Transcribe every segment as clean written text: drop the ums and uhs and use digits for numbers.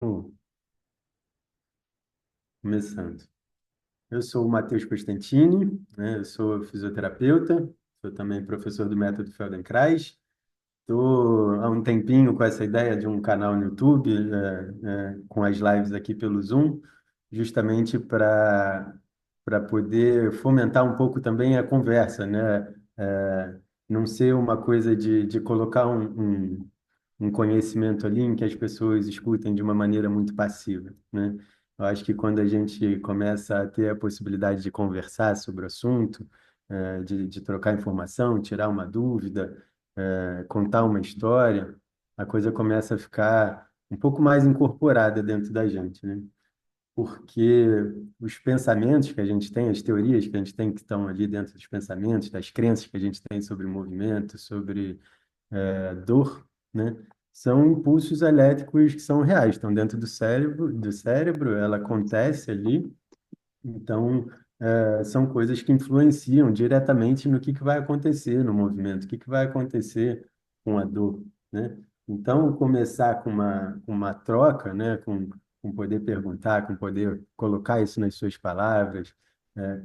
Bom, começando. Eu sou o Matheus Costantini, né? Eu sou fisioterapeuta, sou também professor do método Feldenkrais. Estou há um tempinho com essa ideia de um canal no YouTube, com as lives aqui pelo Zoom, justamente para poder fomentar um pouco também a conversa, né? Não ser uma coisa de colocar um conhecimento ali em que as pessoas escutem de uma maneira muito passiva, né? Eu acho que quando a gente começa a ter a possibilidade de conversar sobre o assunto, de trocar informação, tirar uma dúvida, contar uma história, a coisa começa a ficar um pouco mais incorporada dentro da gente, né? Porque os pensamentos que a gente tem, as teorias que a gente tem que estão ali dentro dos pensamentos, das crenças que a gente tem sobre movimento, sobre dor, né? São impulsos elétricos que são reais, estão dentro do cérebro, ela acontece ali, então são coisas que influenciam diretamente no que vai acontecer no movimento, o que vai acontecer com a dor, né? Então, começar com uma troca, né? Com poder perguntar, com poder colocar isso nas suas palavras,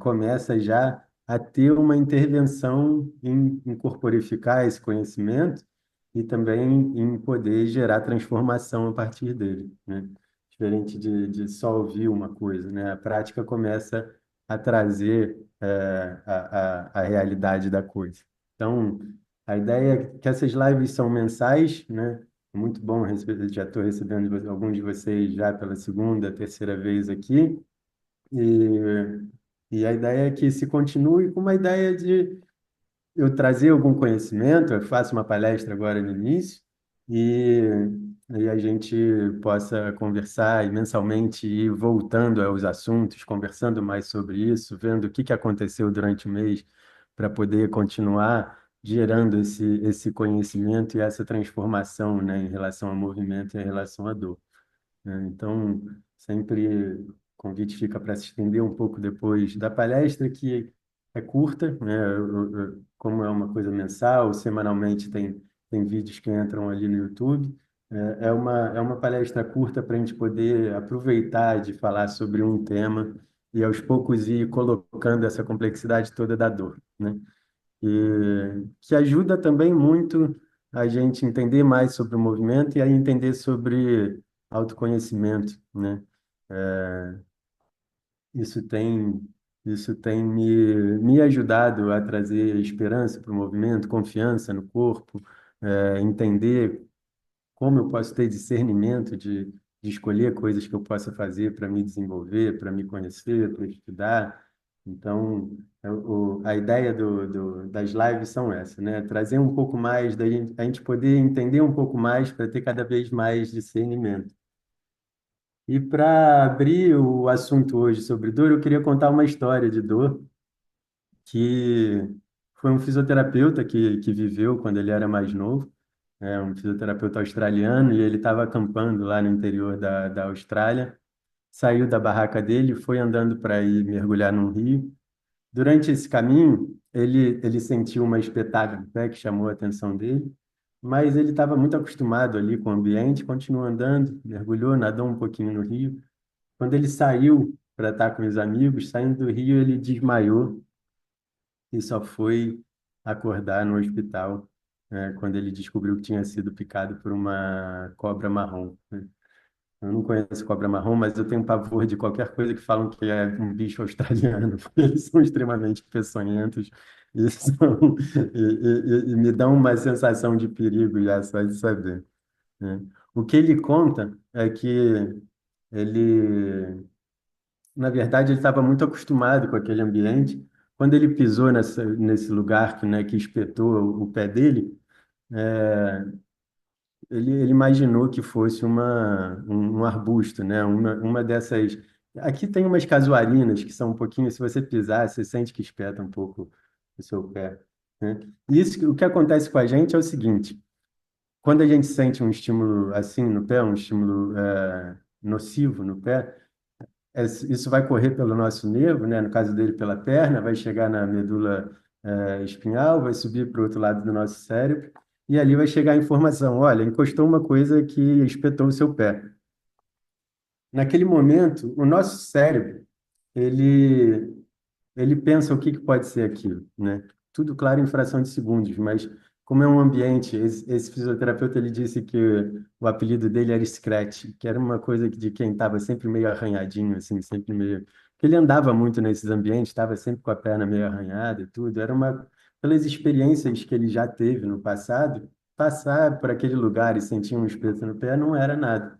começa já a ter uma intervenção em corporificar esse conhecimento e também em poder gerar transformação a partir dele, né? Diferente de só ouvir uma coisa, né? A prática começa a trazer a realidade da coisa. Então, a ideia é que essas lives são mensais, né? É muito bom receber, já estou recebendo alguns de vocês já pela segunda, terceira vez aqui. E a ideia é que se continue com uma ideia de eu trazer algum conhecimento, eu faço uma palestra agora no início, e, e a gente possa conversar e mensalmente ir voltando aos assuntos, conversando mais sobre isso, vendo o que aconteceu durante o mês, para poder continuar gerando esse conhecimento e essa transformação, né, em relação ao movimento e em relação à dor, né? Então, sempre o convite fica para se estender um pouco depois da palestra, que é curta, né? Como é uma coisa mensal, semanalmente tem vídeos que entram ali no YouTube. É uma palestra curta para a gente poder aproveitar de falar sobre um tema e aos poucos ir colocando essa complexidade toda da dor, né? E que ajuda também muito a gente entender mais sobre o movimento e a entender sobre autoconhecimento, né? Isso tem, isso tem me ajudado a trazer esperança para o movimento, confiança no corpo, entender como eu posso ter discernimento de escolher coisas que eu possa fazer para me desenvolver, para me conhecer, para estudar. Então, a ideia das lives são essa, né? Trazer um pouco mais, a gente poder entender um pouco mais para ter cada vez mais discernimento. E para abrir o assunto hoje sobre dor, eu queria contar uma história de dor que foi um fisioterapeuta que viveu quando ele era mais novo, um fisioterapeuta australiano, e ele estava acampando lá no interior da Austrália, saiu da barraca dele, e foi andando para ir mergulhar num rio. Durante esse caminho, ele sentiu uma espetada no pé que chamou a atenção dele, mas ele estava muito acostumado ali com o ambiente, continuou andando, mergulhou, nadou um pouquinho no rio. Quando ele saiu para estar com os amigos, saindo do rio, ele desmaiou e só foi acordar no hospital, quando ele descobriu que tinha sido picado por uma cobra marrom, né? Eu não conheço cobra marrom, mas eu tenho pavor de qualquer coisa que falam que é um bicho australiano, porque eles são extremamente peçonhentos e, e me dão uma sensação de perigo já só de saber, né? O que ele conta é que ele na verdade, ele estava muito acostumado com aquele ambiente. Quando ele pisou nesse lugar que espetou o pé dele, é, ele imaginou que fosse um arbusto, né? Uma dessas. Aqui tem umas casuarinas que são um pouquinho, se você pisar, você sente que espeta um pouco o seu pé, né? E isso, o que acontece com a gente é o seguinte: quando a gente sente um estímulo assim no pé, um estímulo nocivo no pé, isso vai correr pelo nosso nervo, né? No caso dele, pela perna, vai chegar na medula espinhal, vai subir para o outro lado do nosso cérebro, e ali vai chegar a informação: olha, encostou uma coisa que espetou o seu pé. naquele momento, o nosso cérebro, ele ele pensa o que que pode ser aquilo, né? Tudo claro em fração de segundos, mas como é um ambiente, esse fisioterapeuta ele disse que o apelido dele era Scratch, que era uma coisa de quem estava sempre meio arranhadinho, assim, sempre meio... Porque ele andava muito nesses ambientes, estava sempre com a perna meio arranhada e tudo. Era uma... Pelas experiências que ele já teve no passado, passar por aquele lugar e sentir um espeto no pé não era nada.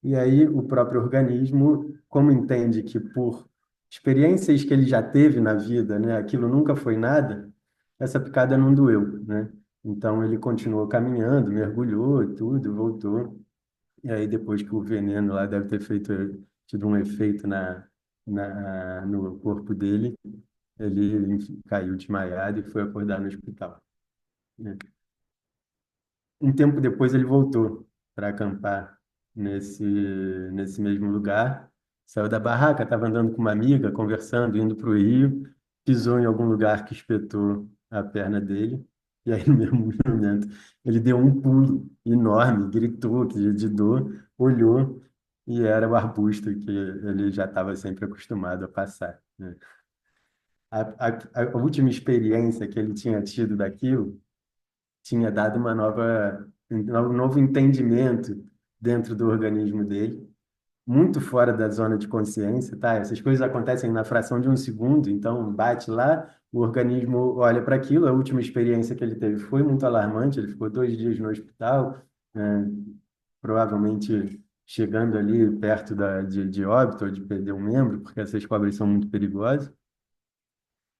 E aí o próprio organismo, como entende que por experiências que ele já teve na vida, né, aquilo nunca foi nada, essa picada não doeu, né? Então ele continuou caminhando, mergulhou e tudo, voltou. E aí depois que o veneno lá deve ter tido um efeito no corpo dele, ele enfim, caiu desmaiado e foi acordar no hospital, né? Um tempo depois ele voltou para acampar nesse mesmo lugar. Saiu da barraca, estava andando com uma amiga, conversando, indo para o rio, pisou em algum lugar que espetou a perna dele. E aí, no mesmo momento, ele deu um pulo enorme, gritou de dor, olhou e era o arbusto que ele já estava sempre acostumado a passar, né? A última experiência que ele tinha tido daquilo tinha dado um novo entendimento dentro do organismo dele, muito fora da zona de consciência, tá? Essas coisas acontecem na fração de um segundo, então bate lá, o organismo olha para aquilo, a última experiência que ele teve foi muito alarmante, ele ficou 2 dias no hospital, né? Provavelmente chegando ali perto de óbito ou de perder um membro, porque essas cobras são muito perigosas.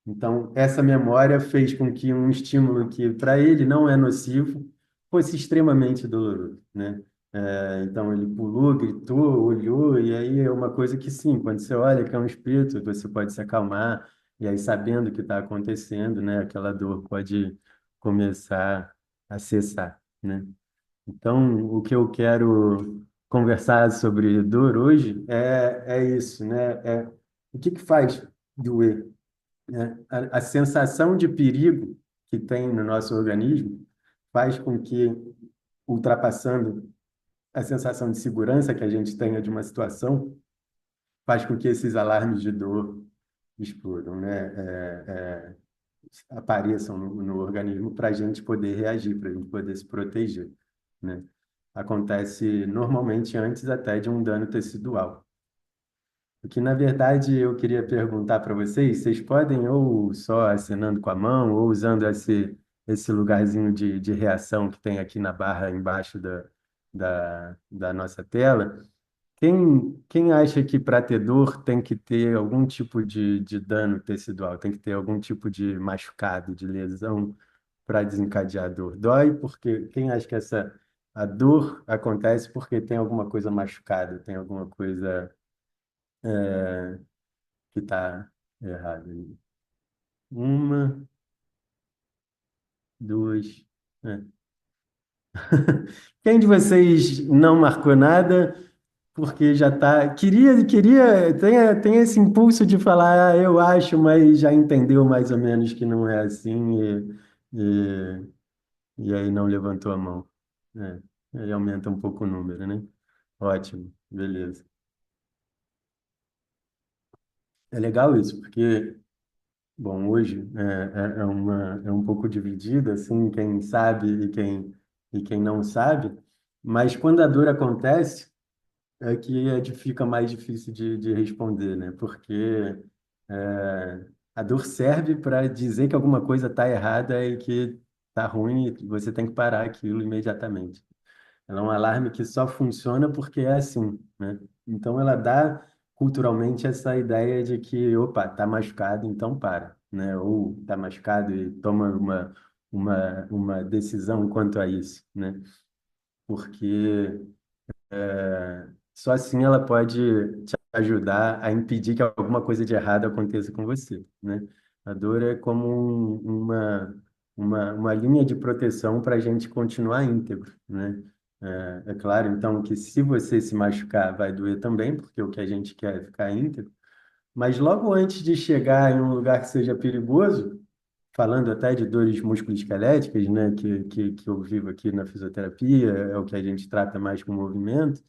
Então, essa memória fez com que um estímulo que para ele não é nocivo fosse extremamente doloroso, né? Então, ele pulou, gritou, olhou, e aí é uma coisa que, sim, quando você olha que é um espírito, você pode se acalmar, e aí, sabendo o que está acontecendo, né? Aquela dor pode começar a cessar, né? Então, o que eu quero conversar sobre dor hoje é isso, né? O que que faz doer, né? A sensação de perigo que tem no nosso organismo faz com que, ultrapassando a sensação de segurança que a gente tenha de uma situação, faz com que esses alarmes de dor explodam, né? Apareçam no organismo para a gente poder reagir, para a gente poder se proteger, né? Acontece normalmente antes até de um dano tecidual. O que, na verdade, eu queria perguntar para vocês, vocês podem ou só acenando com a mão ou usando esse lugarzinho de reação que tem aqui na barra embaixo da nossa tela. Quem acha que para ter dor tem que ter algum tipo de dano tecidual, tem que ter algum tipo de machucado, de lesão para desencadear a dor? Dói porque quem acha que a dor acontece porque tem alguma coisa machucada, tem alguma coisa que está errado aí. Uma, duas. É. Quem de vocês não marcou nada porque já tá. Tem esse impulso de falar, ah, eu acho, mas já entendeu mais ou menos que não é assim e aí não levantou a mão. É, aí aumenta um pouco o número, né? Ótimo, beleza. É legal isso, porque bom, hoje é um pouco dividido, assim, quem sabe e quem não sabe, mas quando a dor acontece, é que fica mais difícil de responder, né? Porque a dor serve para dizer que alguma coisa está errada e que está ruim e você tem que parar aquilo imediatamente. Ela é um alarme que só funciona porque é assim, né? Então ela dá culturalmente essa ideia de que, opa, tá machucado, então para, né? Ou tá machucado e toma uma decisão quanto a isso, né? Porque só assim ela pode te ajudar a impedir que alguma coisa de errado aconteça com você, né? A dor é como uma linha de proteção para a gente continuar íntegro, né? É claro, então, que se você se machucar, vai doer também, porque o que a gente quer é ficar íntegro, mas logo antes de chegar em um lugar que seja perigoso, falando até de dores musculoesqueléticas, né, que eu vivo aqui na fisioterapia, é o que a gente trata mais com movimento,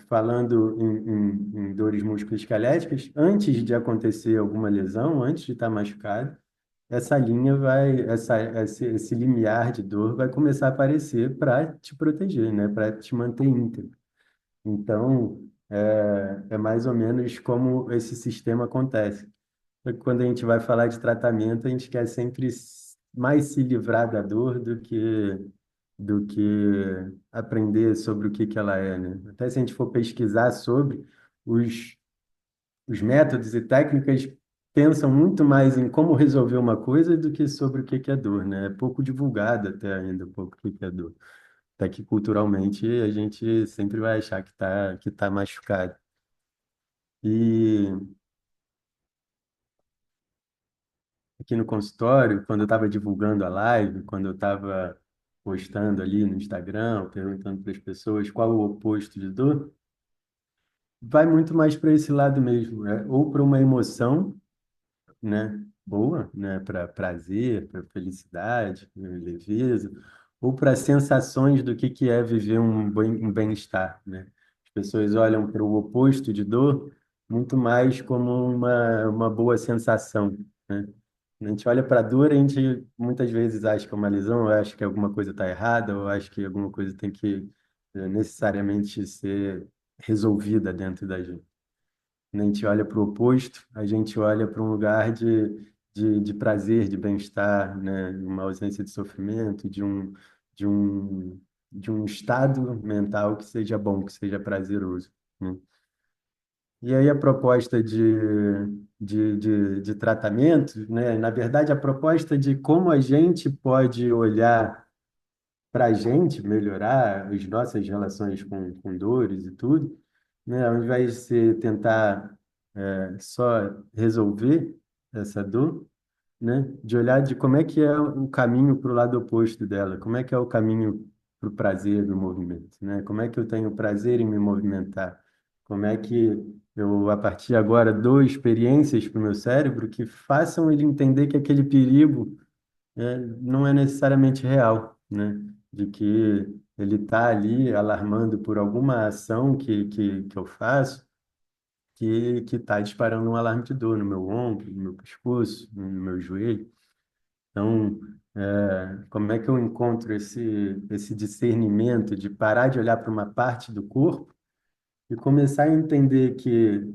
falando em dores musculoesqueléticas, antes de acontecer alguma lesão, antes de estar machucado, essa linha vai, esse limiar de dor vai começar a aparecer para te proteger, né? Para te manter íntegro. Então, é mais ou menos como esse sistema acontece. Quando a gente vai falar de tratamento, a gente quer sempre mais se livrar da dor do que aprender sobre o que que ela é, né? Até se a gente for pesquisar sobre os, os métodos e técnicas, pensam muito mais em como resolver uma coisa do que sobre o que que é dor, né? É pouco divulgado até ainda, um pouco o que que é dor. Até que culturalmente a gente sempre vai achar que tá machucado. E aqui no consultório, quando eu estava divulgando a live, quando eu estava postando ali no Instagram, perguntando para as pessoas qual o oposto de dor, vai muito mais para esse lado mesmo, ou para uma emoção, né, boa, né, para prazer, para felicidade, leveza, ou para sensações do que é viver um bem-estar, né? As pessoas olham para o oposto de dor muito mais como uma boa sensação, né? A gente olha para a dor, a gente muitas vezes acha que é uma lesão, ou acha que alguma coisa está errada, ou acha que alguma coisa tem que necessariamente ser resolvida dentro da gente. Quando a gente olha para o oposto, a gente olha para um lugar de prazer, de bem-estar, né? Uma ausência de sofrimento, de um, de um estado mental que seja bom, que seja prazeroso, né? E aí a proposta de tratamento, né? Na verdade, a proposta de como a gente pode olhar para a gente melhorar as nossas relações com dores e tudo, né? Ao invés de você tentar só resolver essa dor, né? De olhar de como é que é o caminho para o lado oposto dela, como é que é o caminho para o prazer do movimento, né? Como é que eu tenho prazer em me movimentar? Como é que eu, a partir de agora, dou experiências para o meu cérebro que façam ele entender que aquele perigo não é necessariamente real, né? De que ele está ali alarmando por alguma ação que eu faço que está disparando um alarme de dor no meu ombro, no meu pescoço, no meu joelho. Então, como é que eu encontro esse discernimento de parar de olhar para uma parte do corpo e começar a entender que,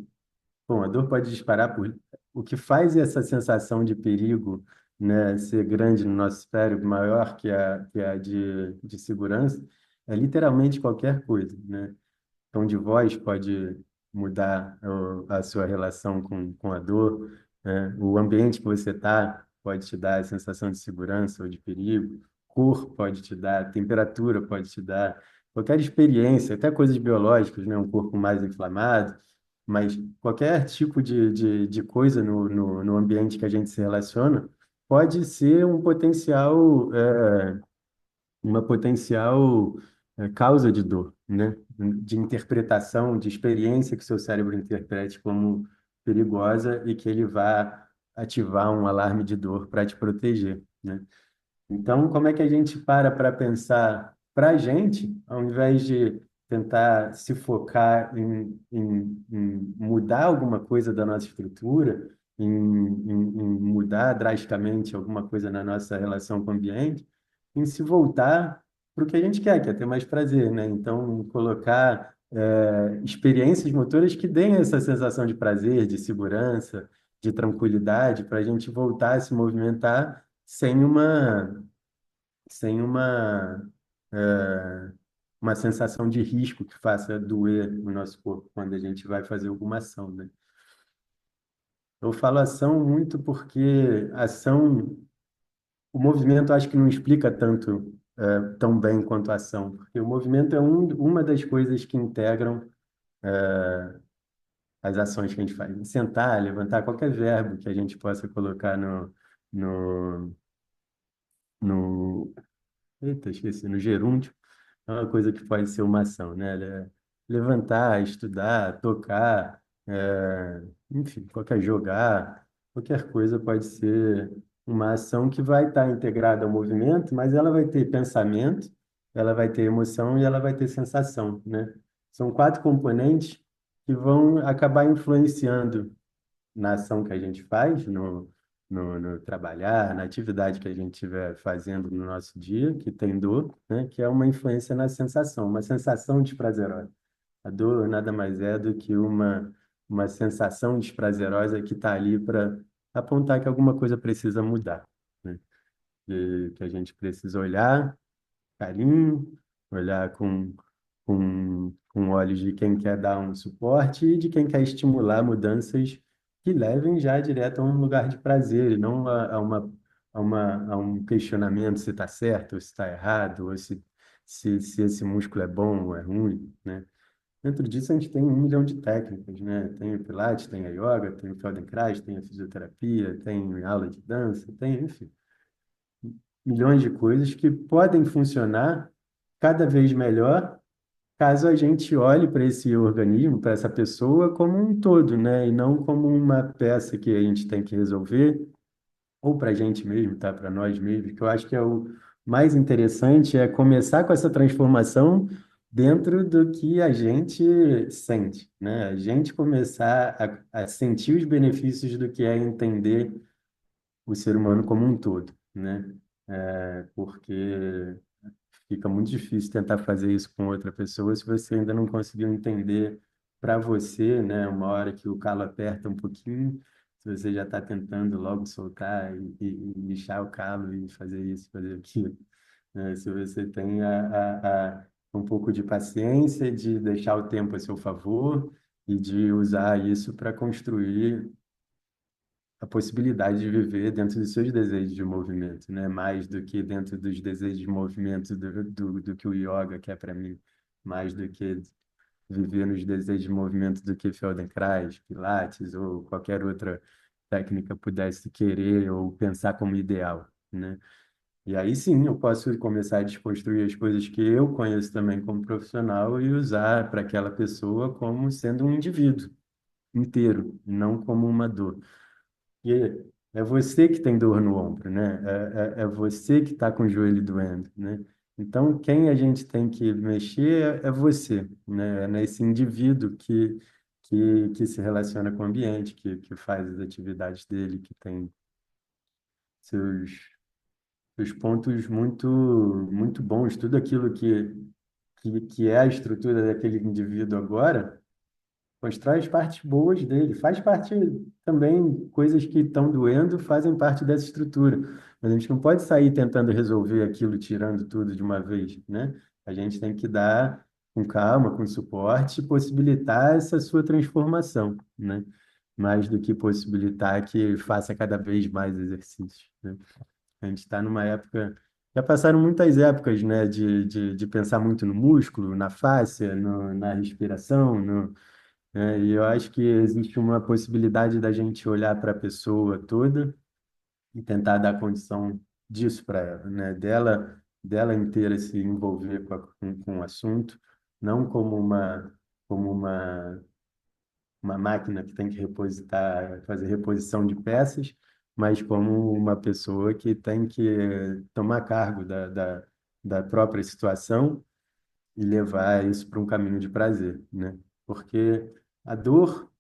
bom, a dor pode disparar por... O que faz essa sensação de perigo, né, ser grande no nosso cérebro, maior que a de segurança, é literalmente qualquer coisa, né? Tom de voz pode mudar a sua relação com a dor, né? O ambiente que você está pode te dar a sensação de segurança ou de perigo, cor pode te dar, temperatura pode te dar, qualquer experiência, até coisas biológicas, né? Um corpo mais inflamado, mas qualquer tipo de coisa no ambiente que a gente se relaciona pode ser uma potencial causa de dor, né? De interpretação, de experiência que seu cérebro interprete como perigosa e que ele vá ativar um alarme de dor para te proteger, né? Então, como é que a gente para pensar para a gente, ao invés de tentar se focar em mudar alguma coisa da nossa estrutura, em mudar drasticamente alguma coisa na nossa relação com o ambiente, em se voltar para o que a gente quer, que é ter mais prazer, né? Então, colocar experiências motoras que deem essa sensação de prazer, de segurança, de tranquilidade, para a gente voltar a se movimentar sem eh, uma sensação de risco que faça doer no nosso corpo quando a gente vai fazer alguma ação, né? Eu falo ação muito porque o movimento acho que não explica tão bem quanto a ação, porque o movimento é uma das coisas que integram as ações que a gente faz. Sentar, levantar, qualquer verbo que a gente possa colocar no, no, eita, esqueci, no gerúndio. É uma coisa que pode ser uma ação, né? Levantar, estudar, tocar, enfim, qualquer coisa pode ser uma ação que vai estar integrada ao movimento, mas ela vai ter pensamento, ela vai ter emoção e ela vai ter sensação, né? São quatro componentes que vão acabar influenciando na ação que a gente faz, no trabalhar, na atividade que a gente estiver fazendo no nosso dia, que tem dor, né? Que é uma influência na sensação, uma sensação desprazerosa. A dor nada mais é do que uma sensação desprazerosa que está ali para apontar que alguma coisa precisa mudar, né? E que a gente precisa olhar carinho, olhar com olhos de quem quer dar um suporte e de quem quer estimular mudanças que levem já direto a um lugar de prazer e não a um questionamento se está certo ou se está errado, ou se esse músculo é bom ou é ruim, né? Dentro disso, a gente tem 1 milhão de técnicas, né? Tem o Pilates, tem a yoga, tem o Feldenkrais, tem a fisioterapia, tem aula de dança, tem, enfim, milhões de coisas que podem funcionar cada vez melhor caso a gente olhe para esse organismo, para essa pessoa como um todo, né? E não como uma peça que a gente tem que resolver, ou para a gente mesmo, tá? Para nós mesmos, que eu acho que é o mais interessante é começar com essa transformação dentro do que a gente sente, né? A gente começar a sentir os benefícios do que é entender o ser humano como um todo, né? Porque fica muito difícil tentar fazer isso com outra pessoa se você ainda não conseguiu entender para você, né? Uma hora que o calo aperta um pouquinho, se você já está tentando logo soltar e lixar o calo e fazer isso, fazer aquilo, né? Se você tem um pouco de paciência, de deixar o tempo a seu favor e de usar isso para construir a possibilidade de viver dentro dos seus desejos de movimento, né? Mais do que dentro dos desejos de movimento do que o yoga quer para mim, mais do que viver nos desejos de movimento do que Feldenkrais, Pilates ou qualquer outra técnica pudesse querer ou pensar como ideal, né? E aí sim, eu posso começar a desconstruir as coisas que eu conheço também como profissional e usar para aquela pessoa como sendo um indivíduo inteiro, não como uma dor. E é você que tem dor no ombro, né? É você que está com o joelho doendo, né? Então, quem a gente tem que mexer é você, né? É nesse indivíduo que se relaciona com o ambiente, que faz as atividades dele, que tem seus, seus pontos muito bons. Tudo aquilo que é a estrutura daquele indivíduo agora constrói as partes boas dele, faz parte também, coisas que estão doendo fazem parte dessa estrutura. Mas a gente não pode sair tentando resolver aquilo, tirando tudo de uma vez, né? A gente tem que dar com calma, com suporte, e possibilitar essa sua transformação, né? Mais do que possibilitar que faça cada vez mais exercícios, né? A gente está numa época. Já passaram muitas épocas, né, de pensar muito no músculo, na fáscia, na respiração, e eu acho que existe uma possibilidade da gente olhar para a pessoa toda e tentar dar condição disso para ela, né? Dela inteira se envolver com o assunto, não como uma máquina que tem que repositar, fazer reposição de peças, mas como uma pessoa que tem que tomar cargo da própria situação e levar isso para um caminho de prazer, né? Porque a dor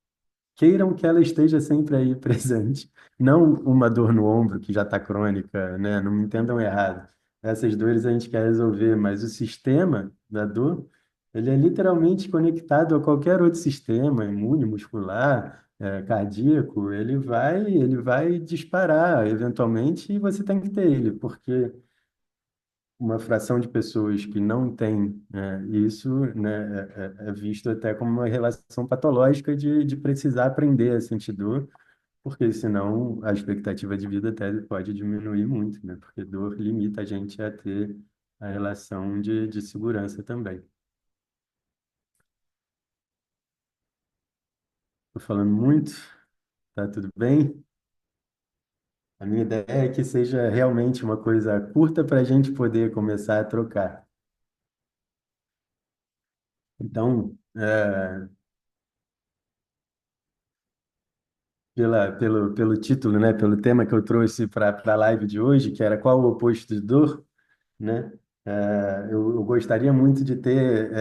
queiram que ela esteja sempre aí presente. Não uma dor no ombro que já está crônica, né? Não me entendam errado. Essas dores a gente quer resolver, mas o sistema da dor, ele é literalmente conectado a qualquer outro sistema, imune, muscular, cardíaco. Ele vai disparar eventualmente e você tem que ter ele, porque uma fração de pessoas que não tem, isso, né, é visto até como uma relação patológica de precisar aprender a sentir dor, porque senão a expectativa de vida até pode diminuir muito, né? Porque dor limita a gente a ter a relação de segurança também. Estou falando muito, tá tudo bem? A minha ideia é que seja realmente uma coisa curta para a gente poder começar a trocar. Então, pelo título, né, pelo tema que eu trouxe para a live de hoje, que era qual o oposto de dor, né? Eu gostaria muito de ter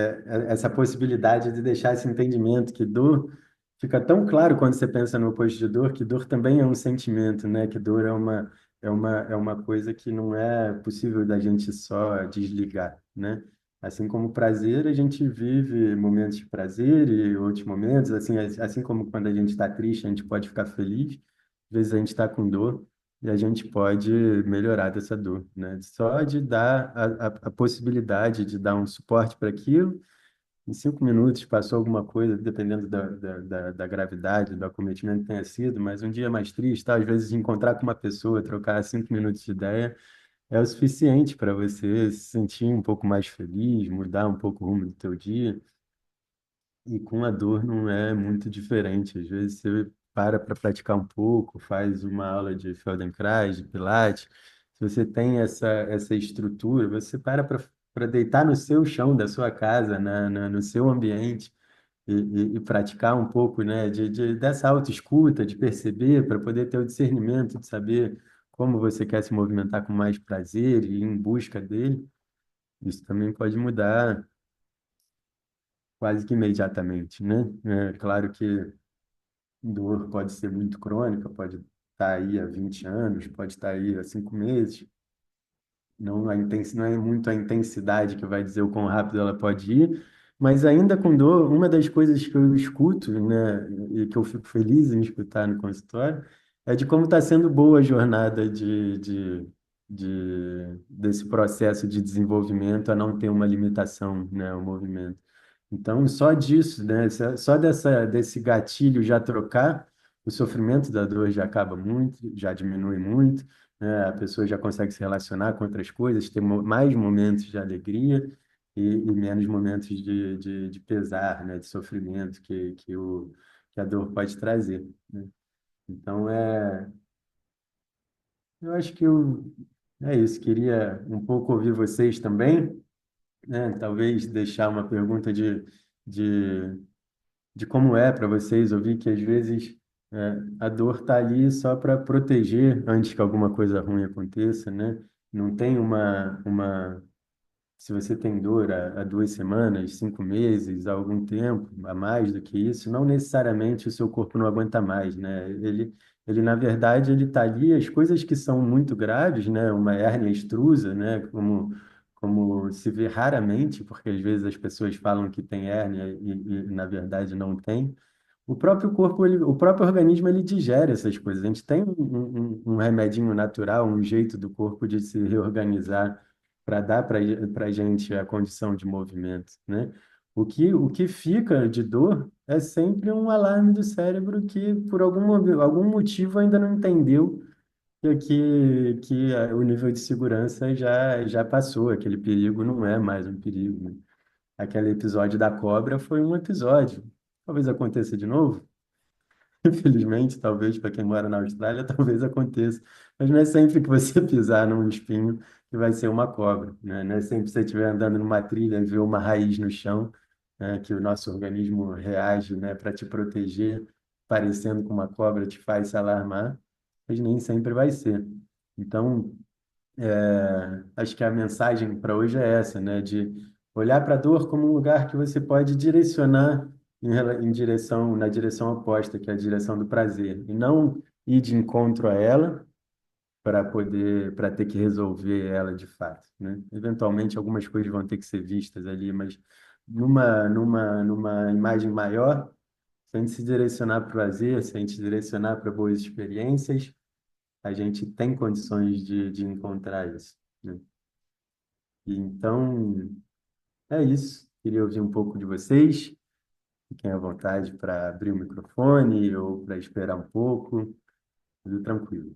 essa possibilidade de deixar esse entendimento que dor fica tão claro quando você pensa no oposto de dor, que dor também é um sentimento, né? Que dor é uma coisa que não é possível da gente só desligar, né? Assim como prazer, a gente vive momentos de prazer e outros momentos, assim como quando a gente está triste, a gente pode ficar feliz, às vezes a gente está com dor. E a gente pode melhorar dessa dor, né? Só de dar a possibilidade de dar um suporte para aquilo, em 5 minutos passou alguma coisa, dependendo da gravidade, do acometimento que tenha sido, mas um dia mais triste, tá? Às vezes encontrar com uma pessoa, trocar 5 minutos de ideia, é o suficiente para você se sentir um pouco mais feliz, mudar um pouco o rumo do teu dia. E com a dor não é muito diferente. Às vezes você para praticar um pouco, faz uma aula de Feldenkrais, de Pilates. Se você tem essa estrutura, você para deitar no seu chão da sua casa, no seu ambiente, e praticar um pouco, né, dessa autoescuta, de perceber, para poder ter o discernimento de saber como você quer se movimentar com mais prazer e ir em busca dele. Isso também pode mudar quase que imediatamente, né? É claro que dor pode ser muito crônica, pode estar aí há 20 anos, pode estar aí há 5 meses. Não é muito a intensidade que vai dizer o quão rápido ela pode ir, mas ainda com dor, uma das coisas que eu escuto, né, e que eu fico feliz em escutar no consultório, é de como está sendo boa a jornada desse processo de desenvolvimento a não ter uma limitação, né, ao movimento. Então, só disso, né, desse gatilho já trocar, o sofrimento da dor já acaba muito, já diminui muito, né? A pessoa já consegue se relacionar com outras coisas, ter mais momentos de alegria e menos momentos de pesar, né? De sofrimento que a dor pode trazer, né? Então, eu acho que é isso. Queria um pouco ouvir vocês também, né? Talvez deixar uma pergunta de de como é para vocês ouvir que às vezes a dor está ali só para proteger antes que alguma coisa ruim aconteça, né? Não tem se você tem dor há 2 semanas, 5 meses, há algum tempo, a mais do que isso, não necessariamente o seu corpo não aguenta mais, né? Na verdade, ele está ali, as coisas que são muito graves, né? Uma hérnia extrusa, né? Como se vê raramente, porque às vezes as pessoas falam que tem hérnia na verdade não tem. O próprio corpo, o próprio organismo, ele digere essas coisas. A gente tem um remedinho natural, um jeito do corpo de se reorganizar para dar para a gente a condição de movimento, né? O que fica de dor é sempre um alarme do cérebro que, por algum motivo, ainda não entendeu que o nível de segurança já passou, aquele perigo não é mais um perigo, né? Aquele episódio da cobra foi um episódio. Talvez aconteça de novo. Infelizmente, talvez para quem mora na Austrália, talvez aconteça. Mas não é sempre que você pisar num espinho que vai ser uma cobra, né? Não é sempre que você estiver andando numa trilha e ver uma raiz no chão, né, que o nosso organismo reage, né, para te proteger, parecendo com uma cobra te faz se alarmar, mas nem sempre vai ser. Então, acho que a mensagem para hoje é essa, né? De olhar para a dor como um lugar que você pode direcionar na direção oposta, que é a direção do prazer, e não ir de encontro a ela para ter que resolver ela de fato, né? Eventualmente algumas coisas vão ter que ser vistas ali, mas numa imagem maior, se a gente se direcionar para o prazer, se a gente se direcionar para boas experiências, a gente tem condições de encontrar isso, né? E então, é isso. Queria ouvir um pouco de vocês. Fiquem à vontade para abrir o microfone ou para esperar um pouco. Tudo tranquilo.